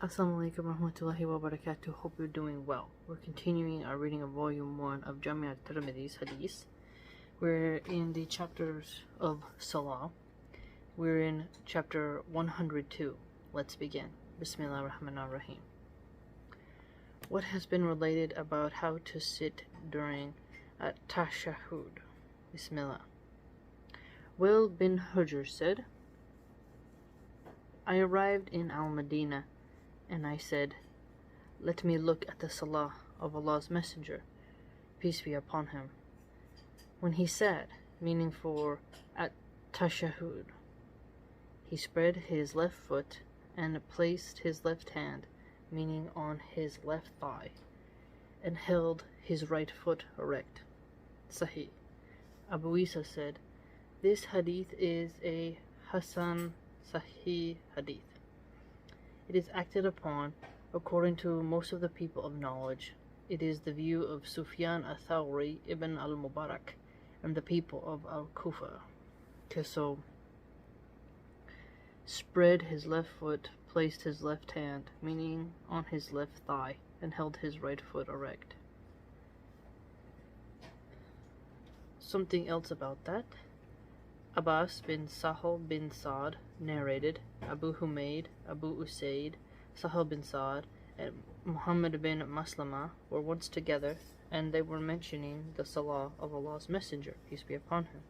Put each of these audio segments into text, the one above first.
Assalamu alaikum warahmatullahi wabarakatuh. Hope you're doing well. We're continuing our reading of volume 1 of Jami Tirmidhi's Hadiths. We're in the chapters of Salah. We're in chapter 102. Let's begin. Bismillah ar-Rahman ar-Rahim. What has been related about how to sit during at-Tashahhud? Bismillah. Will bin Hujr said, I arrived in Al-Madinah and I said, let me look at the Salah of Allah's Messenger, peace be upon him. When he sat, meaning for at-Tashahhud, he spread his left foot and placed his left hand, meaning on his left thigh, and held his right foot erect. Sahih. Abu Isa said, this hadith is a Hasan Sahih hadith. It is acted upon according to most of the people of knowledge. It is the view of Sufyan al-Thawri ibn al-Mubarak and the people of al-Kufa. Okay, so spread his left foot, placed his left hand, meaning on his left thigh, and held his right foot erect. Something else about that. Abbas bin Sahal bin Sa'd narrated, Abu Humayd, Abu Usaid, Sahal bin Sa'd, and Muhammad bin Maslama were once together, and they were mentioning the Salah of Allah's Messenger, peace be upon him.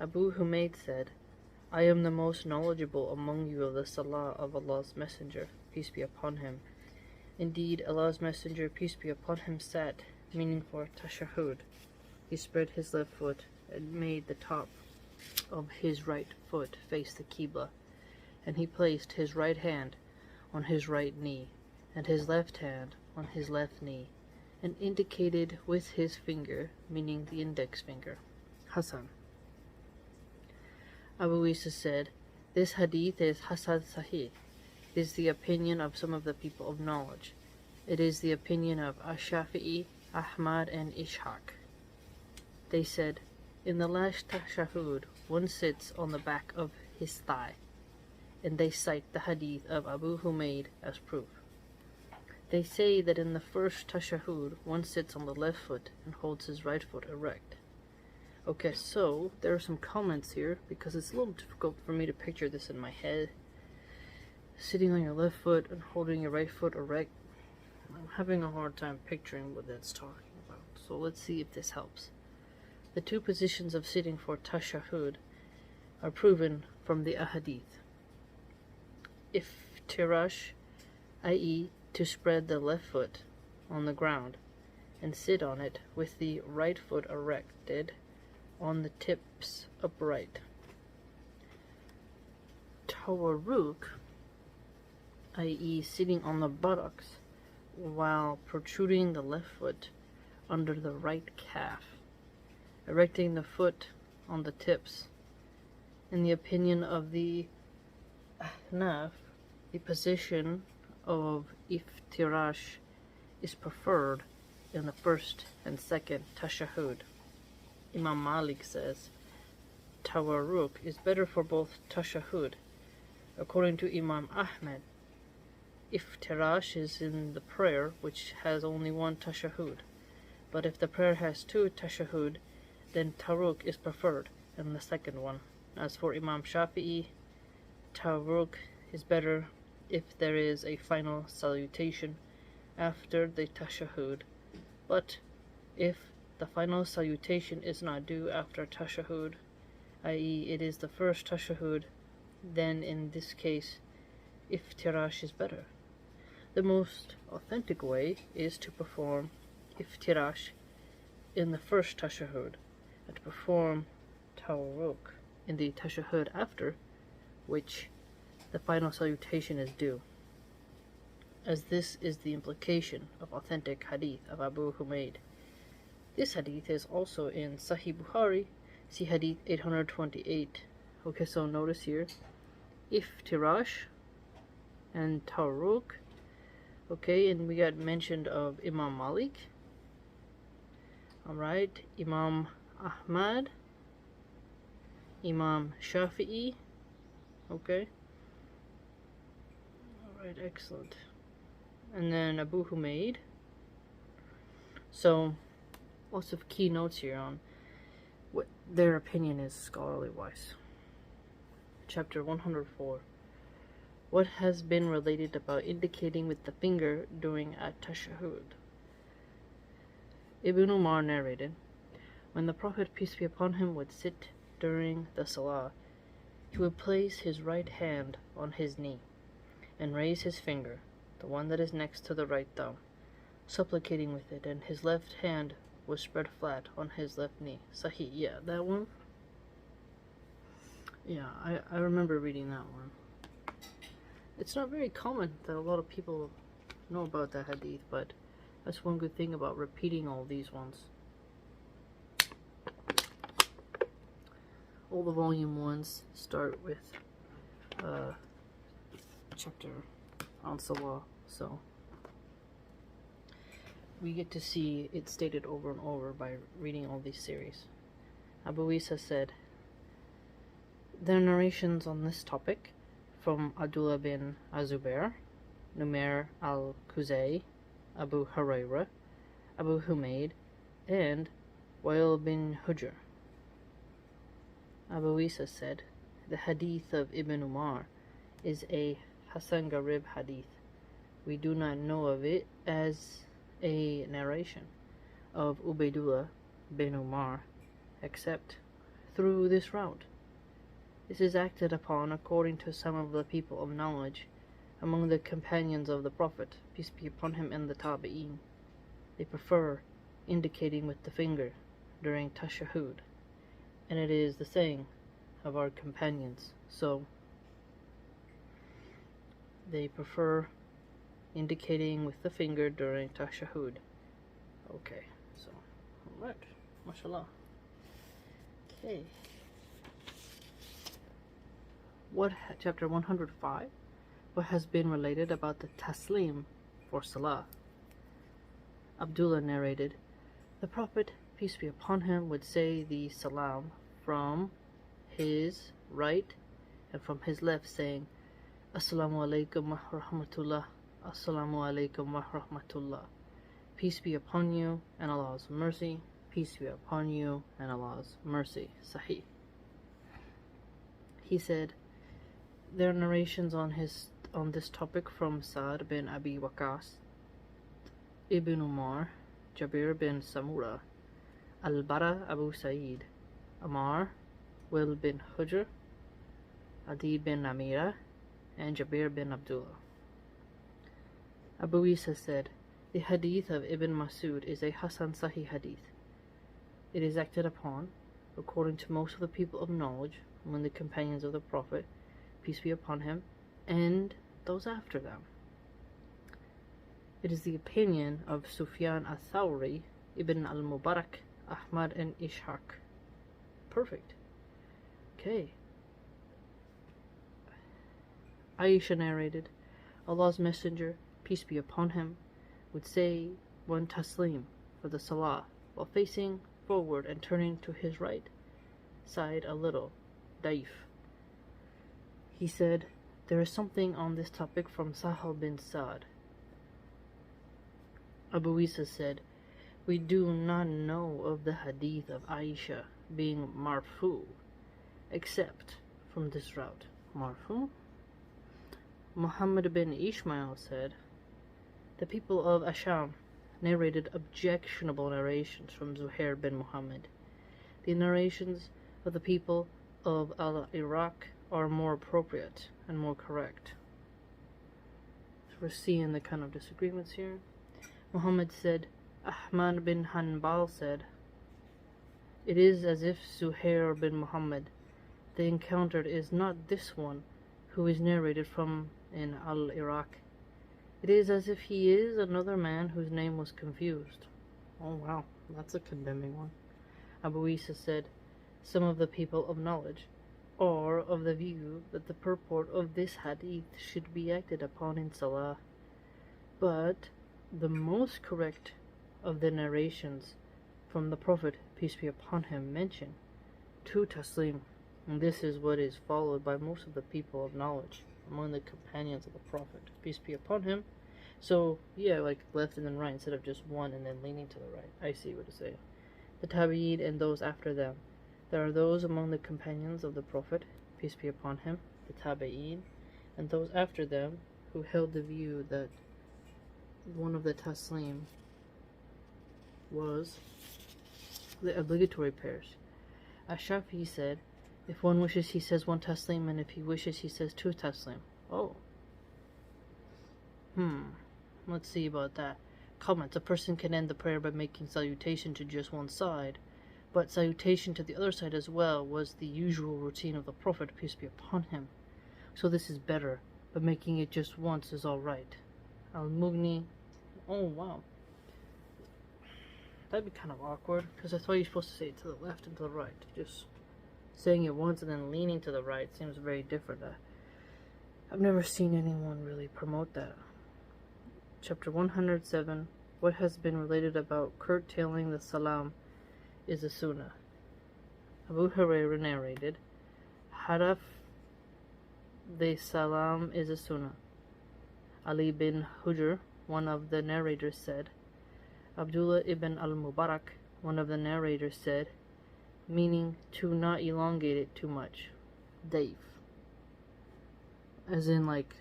Abu Humayd said, I am the most knowledgeable among you of the Salah of Allah's Messenger, peace be upon him. Indeed, Allah's Messenger, peace be upon him, sat, meaning for Tashahhud. He spread his left foot and made the top of his right foot face the Qibla, and he placed his right hand on his right knee, and his left hand on his left knee, and indicated with his finger, meaning the index finger. Hasan. Abu Isa said, this hadith is Hasan Sahih. It is the opinion of some of the people of knowledge. It is the opinion of Ash-Shafi'i, Ahmad, and Ishaq. They said, in the last tashahhud, one sits on the back of his thigh, and they cite the hadith of Abu Humayd as proof. They say that in the first tashahhud, one sits on the left foot and holds his right foot erect. Okay, so there are some comments here, because it's a little difficult for me to picture this in my head. Sitting on your left foot and holding your right foot erect, I'm having a hard time picturing what that's talking about. So let's see if this helps. The two positions of sitting for tashahhud are proven from the ahadith. Iftirash, i.e. to spread the left foot on the ground and sit on it with the right foot erected on the tips upright. Tawarruk, i.e. sitting on the buttocks while protruding the left foot under the right calf, erecting the foot on the tips. In the opinion of the Ahnaf, the position of iftirash is preferred in the first and second tashahhud. Imam Malik says, Tawarruk is better for both tashahhud. According to Imam Ahmed, iftirash is in the prayer which has only one tashahhud. But if the prayer has two tashahhud, then Tawarruk is preferred in the second one. As for Imam Shafi'i, Tawarruk is better if there is a final salutation after the tashahhud, but if the final salutation is not due after tashahhud, i.e. it is the first tashahhud, then in this case, iftirash is better. The most authentic way is to perform iftirash in the first tashahhud, and to perform tawarruk in the tashahhud after which the final salutation is due, as this is the implication of authentic hadith of Abu Humayd. This hadith is also in Sahih Bukhari, see hadith 828. Okay, so notice here, iftirash and tawarruk. Okay, and we got mentioned of Imam Malik. Alright, Imam Ahmad, Imam Shafi'i. Okay. Alright, excellent. And then Abu Humaid. So, lots of key notes here on what their opinion is scholarly wise. Chapter 104. What has been related about indicating with the finger during at-tashahhud. Ibn Umar narrated, when the Prophet, peace be upon him, would sit during the salah, he would place his right hand on his knee and raise his finger, the one that is next to the right thumb, supplicating with it, and his left hand was spread flat on his left knee. Sahih, yeah, that one? Yeah, I remember reading that one. It's not very common that a lot of people know about that hadith, but that's one good thing about repeating all these ones. All the volume ones start with chapter on Salah, so we get to see it stated over and over by reading all these series. Abu Isa said, there are narrations on this topic from Abdullah bin Azubair, Numair al-Khuzai, Abu Hurairah, Abu Humaid, and Wail bin Hujr. Abu Isa said, the hadith of Ibn Umar is a Hasan Garib hadith. We do not know of it as a narration of Ubaidullah bin Umar except through this route. This is acted upon according to some of the people of knowledge among the companions of the Prophet, peace be upon him, and the Tabi'een. They prefer indicating with the finger during tashahhud, and it is the saying of our companions. So they prefer indicating with the finger during tashahhud. Okay, so alright, mashallah. Okay. Chapter 105. What has been related about the taslim for salah. Abdullah narrated, the Prophet, peace be upon him, would say the salam from his right and from his left, saying, Assalamu alaikum wa rahmatullah, Assalamu alaikum wa rahmatullah. Peace be upon you and Allah's mercy. Peace be upon you and Allah's mercy. Sahih. He said, there are narrations on this topic from Sa'd bin Abi Waqas, Ibn Umar, Jabir bin Samura, Al-Bara Abu Sa'id, Amar, Will bin Hujr, Adi bin Amira, and Jabir bin Abdullah. Abu Isa said, the hadith of Ibn Masud is a Hasan Sahih hadith. It is acted upon, according to most of the people of knowledge among the companions of the Prophet, peace be upon him, and those after them. It is the opinion of Sufyan al-Thawri, Ibn al-Mubarak, Ahmad, and Ishaq. Perfect. Okay. Aisha narrated, Allah's Messenger, peace be upon him, would say one taslim for the salah while facing forward and turning to his right side a little, daif. He said, there is something on this topic from Sahal bin Sa'd. Abu Isa said, we do not know of the hadith of Aisha being marfu, except from this route. Marfu? Muhammad bin Ishmael said, the people of Asham narrated objectionable narrations from Zuhair bin Muhammad. The narrations of the people of Al-Iraq are more appropriate and more correct. So we're seeing the kind of disagreements here. Muhammad said, Ahmad bin Hanbal said, it is as if Zuhair bin Muhammad they encountered is not this one who is narrated from in Al-Iraq. It is as if he is another man whose name was confused. Oh wow, that's a condemning one. Abu Isa said, some of the people of knowledge are of the view that the purport of this hadith should be acted upon in salah, but the most correct of the narrations from the Prophet, peace be upon him, mention two taslim, and this is what is followed by most of the people of knowledge. among the companions of the Prophet, peace be upon him. So, yeah, like left and then right instead of just one and then leaning to the right. I see what it's saying. The Tabi'een and those after them. There are those among the companions of the Prophet, peace be upon him, the Tabi'een, and those after them who held the view that one of the Taslim was the obligatory pairs. Ash-Shafi'i said, if one wishes he says one Taslim, and if he wishes he says two Taslim. Oh. Let's see about that. Comments. A person can end the prayer by making salutation to just one side, but salutation to the other side as well was the usual routine of the Prophet, peace be upon him. So this is better, but making it just once is alright. Al-Mughni. Oh, wow. That'd be kind of awkward, because I thought you were supposed to say it to the left and to the right. Just saying it once and then leaning to the right seems very different. I've never seen anyone really promote that. Chapter 107. What has been related about curtailing the salam is a sunnah. Abu Hurairah narrated, Haraf the salam is a sunnah. Ali bin Hujr, one of the narrators, said. Abdullah ibn al-Mubarak, one of the narrators, said, meaning to not elongate it too much. Daif. As in, like,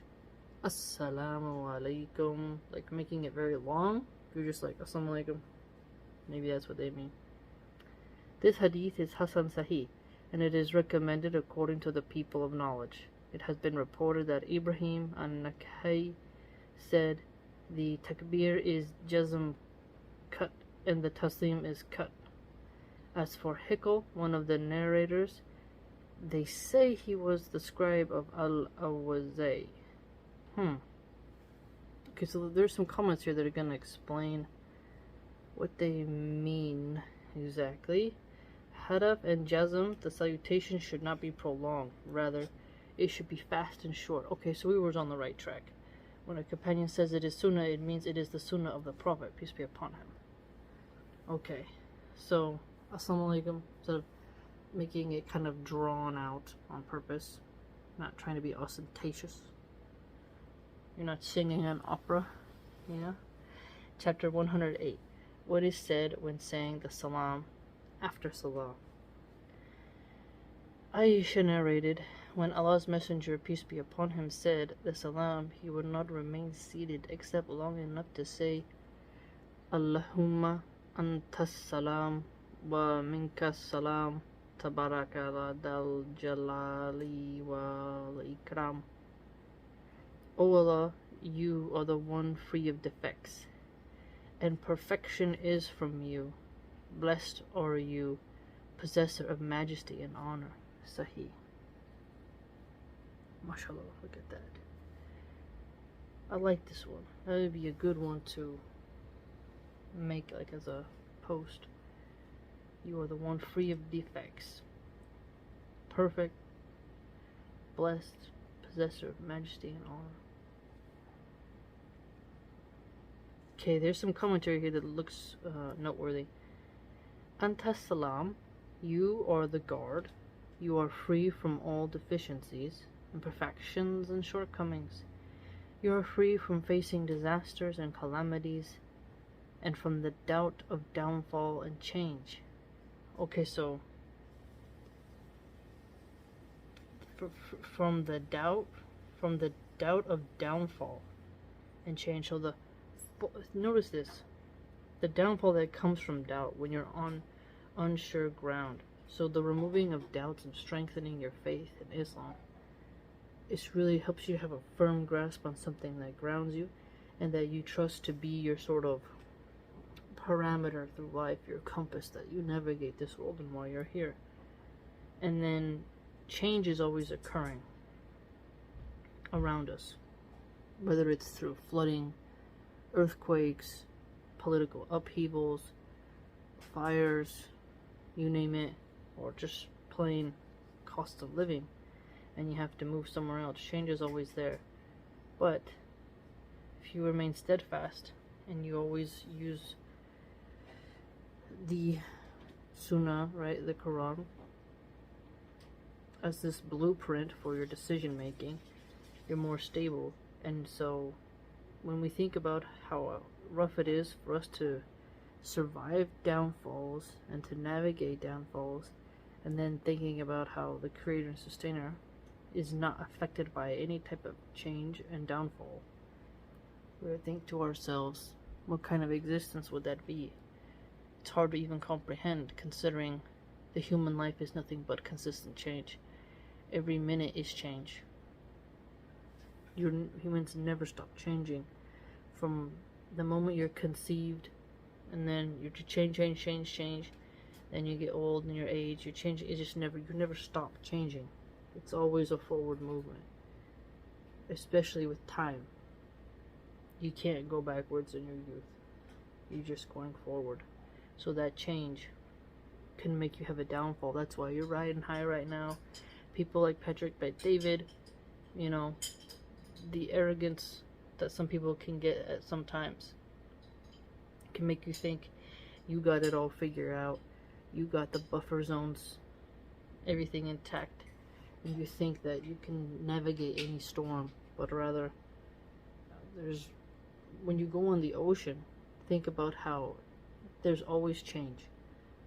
Assalamu alaikum, like making it very long. If you're just like, Assalamu alaikum, maybe that's what they mean. This hadith is Hasan Sahih, and it is recommended according to the people of knowledge. It has been reported that Ibrahim an-Nakhai said, the takbir is jazm, cut, and the taslim is cut. As for Hikl, one of the narrators, they say he was the scribe of Al-Awazay. Okay, so there's some comments here that are going to explain what they mean exactly. Hadaf and Jazm, the salutation should not be prolonged. Rather, it should be fast and short. Okay, so we were on the right track. When a companion says it is sunnah, it means it is the sunnah of the Prophet, peace be upon him. Okay, so Assalamu alaikum, instead of making it kind of drawn out on purpose, not trying to be ostentatious. You're not singing an opera, you know? Chapter 108. What is said when saying the salam after salam? Aisha narrated, when Allah's Messenger, peace be upon him, said the salam, he would not remain seated except long enough to say, Allahumma antas salam wa minkas salam tabaraka dal jalali wal ikram. O Allah, you are the one free of defects, and perfection is from you. Blessed are you, possessor of majesty and honor. Sahih. MashaAllah, look at that. I like this one. That would be a good one to make like as a post. You are the one free of defects, perfect, blessed, possessor of majesty and honor. Okay, there's some commentary here that looks noteworthy. Antas salam, you are the guard. You are free from all deficiencies, imperfections, and shortcomings. You are free from facing disasters and calamities, and from the doubt of downfall and change. Okay, so from the doubt of downfall and change. So notice this, the downfall that comes from doubt when you're on unsure ground. So the removing of doubts and strengthening your faith in Islam, it really helps you have a firm grasp on something that grounds you and that you trust to be your sort of parameter through life, your compass that you navigate this world and while you're here. And then change is always occurring around us, whether it's through flooding, earthquakes, political upheavals, fires, you name it, or just plain cost of living, and you have to move somewhere else. Change is always there. But if you remain steadfast and you always use the Sunnah, right, the Quran, as this blueprint for your decision making, you're more stable. And so when we think about how rough it is for us to survive downfalls and to navigate downfalls, and then thinking about how the creator and sustainer is not affected by any type of change and downfall, we think to ourselves, what kind of existence would that be? It's hard to even comprehend, considering the human life is nothing but consistent change. Every minute is change. Humans never stop changing. From the moment you're conceived, and then you change, then you get old and your age, you change. You never stop changing. It's always a forward movement, especially with time. You can't go backwards in your youth. You're just going forward. So that change can make you have a downfall. That's why you're riding high right now. People like Patrick Bet-David, you know, the arrogance that some people can get at sometimes can make you think you got it all figured out. You got the buffer zones, everything intact. And you think that you can navigate any storm, but rather when you go on the ocean, think about how there's always change.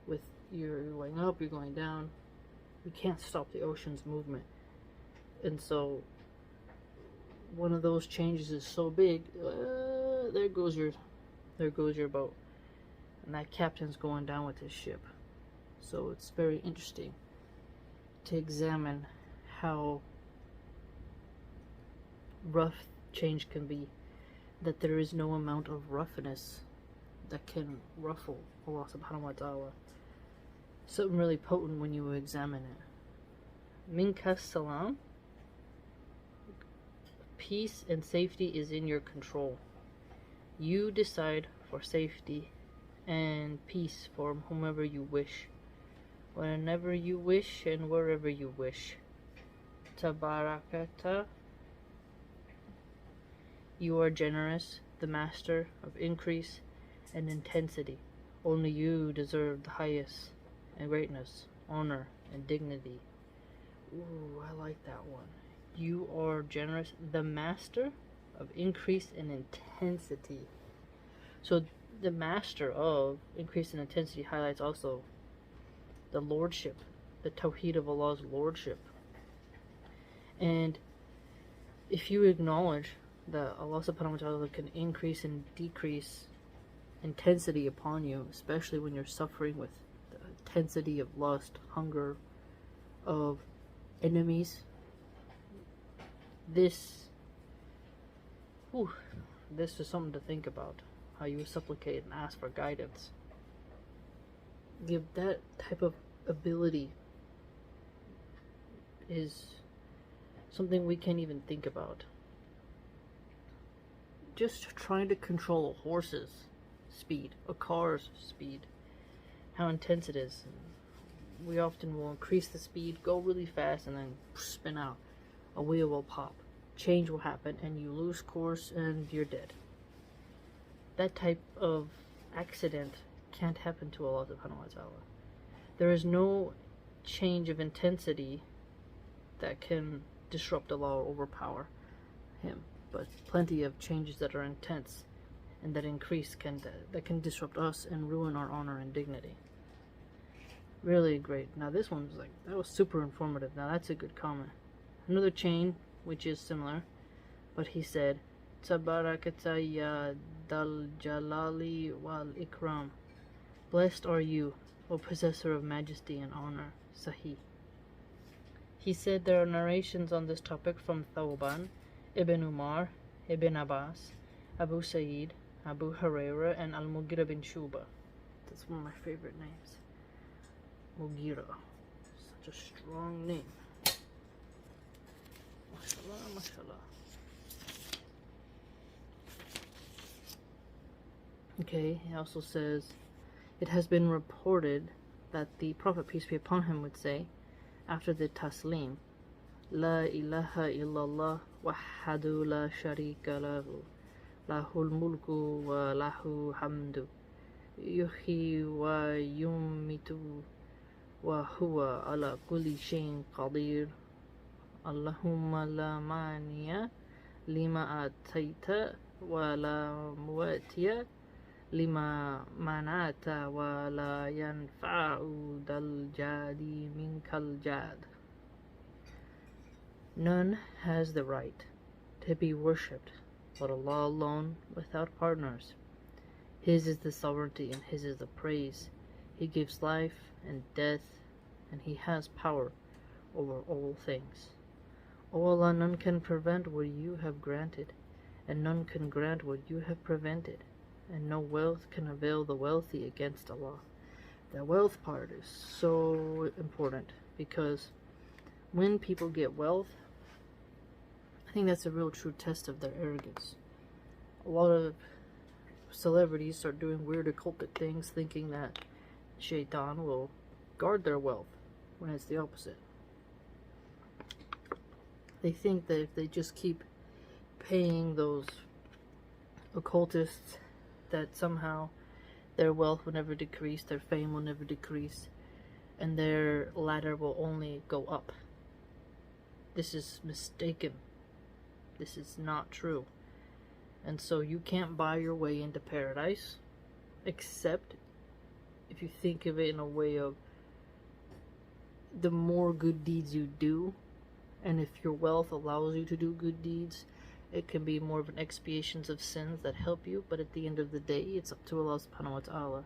With you're going up, you're going down. You can't stop the ocean's movement. And so one of those changes is so big, there goes your boat. And that captain's going down with his ship. So it's very interesting to examine how rough change can be, that there is no amount of roughness that can ruffle Allah subhanahu wa ta'ala. Something really potent when you examine it. Minkas salam. Peace and safety is in your control. You decide for safety and peace for whomever you wish, whenever you wish and wherever you wish. Tabarakata. You are generous, the master of increase and intensity. Only you deserve the highest and greatness, honor, and dignity. Ooh, I like that one. You are generous, the master of increase and intensity. So the master of increase and intensity highlights also the lordship, the tawheed of Allah's lordship. And if you acknowledge that Allah subhanahu wa ta'ala can increase and decrease intensity upon you, especially when you're suffering with the intensity of lust, hunger, of enemies, this is something to think about. How you supplicate and ask for guidance. Give that type of ability is something we can't even think about. Just trying to control a horse's speed, a car's speed, how intense it is. We often will increase the speed, go really fast, and then spin out. A wheel will pop, change will happen, and you lose course and you're dead. That type of accident can't happen to Allah subhanahu wa ta'ala. There is no change of intensity that can disrupt Allah or overpower Him, but plenty of changes that are intense and that increase that can disrupt us and ruin our honor and dignity. Really great. Now this one's that was super informative. Now that's a good comment. Another chain which is similar, but he said, Tabarakata ya dal jalali wal ikram. Blessed are you, O possessor of majesty and honor. Sahih. He said there are narrations on this topic from Thawban, Ibn Umar, Ibn Abbas, Abu Sa'id, Abu Huraira, and Al-Mughira bin Shuba. That's one of my favorite names. Mughira. Such a strong name. MashaAllah, MashaAllah. Okay, he also says, it has been reported that the Prophet, peace be upon him, would say, after the taslim, La ilaha illallah wahhadu la sharika lahu, lahul mulku wa lahu hamdu, yuhyi wa yumitu wa huwa ala kulli shayin qadir, Allahumma la maniya lima ataita wa la muwatiya lima manata wa la yanfa'u dal jadi minkal jad. None has the right to be worshipped but Allah alone, without partners. His is the sovereignty and His is the praise. He gives life and death, and He has power over all things. O Allah, none can prevent what You have granted, and none can grant what You have prevented, and no wealth can avail the wealthy against Allah. The wealth part is so important, because when people get wealth, I think that's a real true test of their arrogance. A lot of celebrities start doing weird occultic things, thinking that Shaitan will guard their wealth, when it's the opposite. They think that if they just keep paying those occultists, that somehow their wealth will never decrease, their fame will never decrease, and their ladder will only go up. This is mistaken. This is not true. And so you can't buy your way into paradise, except if you think of it in a way of the more good deeds you do, and if your wealth allows you to do good deeds, it can be more of an expiation of sins that help you, but at the end of the day, it's up to Allah subhanahu wa ta'ala.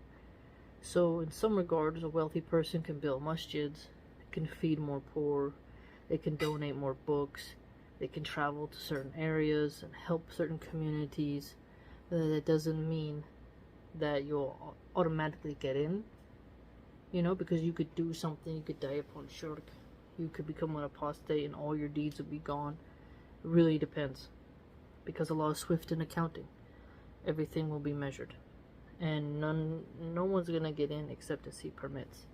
So in some regards, a wealthy person can build masjids, can feed more poor, they can donate more books, they can travel to certain areas and help certain communities. That doesn't mean that you'll automatically get in, because you could do something, you could die upon shirk, you could become an apostate and all your deeds would be gone. It really depends, because Allah is swift in accounting. Everything will be measured, and no one's gonna get in except as He permits.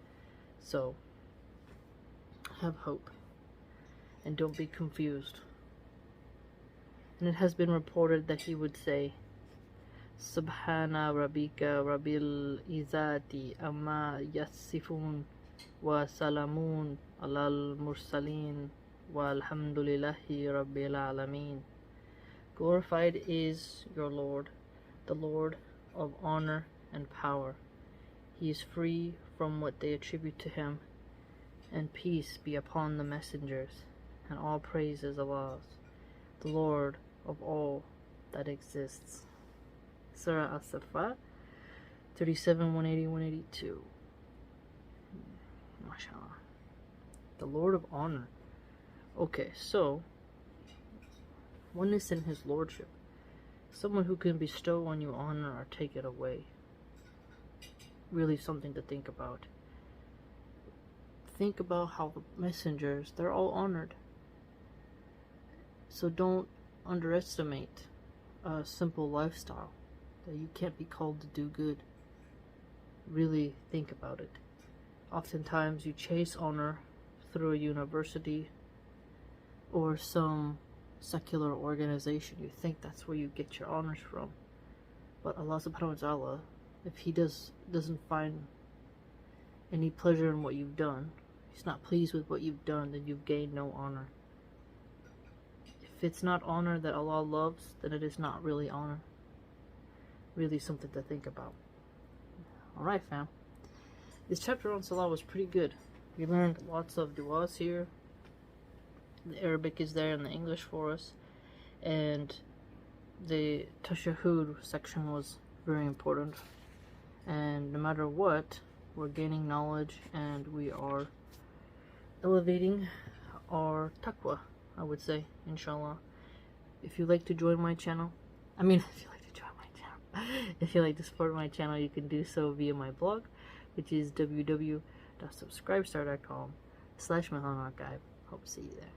So have hope and don't be confused. And it has been reported that he would say, Subhana Rabbika Rabbil Izzati Amma Yasifun wa Salamun Alal Mursaleen wa Alhamdulillahi Rabbil Alameen. Glorified is your Lord, the Lord of honor and power. He is free from what they attribute to Him, and peace be upon the messengers, and all praise is Allah's, the Lord of all that exists. Surah As-Safa 37, 180, 182. MashaAllah. The Lord of honor. Okay, so oneness in His Lordship. Someone who can bestow on you honor or take it away. Really something to think about. Think about how the messengers, they're all honored. So don't underestimate a simple lifestyle, that you can't be called to do good. Really think about it. Oftentimes you chase honor through a university or some secular organization. You think that's where you get your honors from. But Allah subhanahu wa ta'ala, if He doesn't find any pleasure in what you've done, He's not pleased with what you've done, then you've gained no honor. If it's not honor that Allah loves, then it is not really honor. Really something to think about. Alright, fam. This chapter on Salah was pretty good. We learned lots of du'as here. The Arabic is there and the English for us. And the tashahhud section was very important. And no matter what, we're gaining knowledge and we are elevating our taqwa, I would say, inshallah. If you'd like to join my channel, if you like to support my channel, you can do so via my blog, which is www.subscribestar.com/Milahan Archive. Hope to see you there.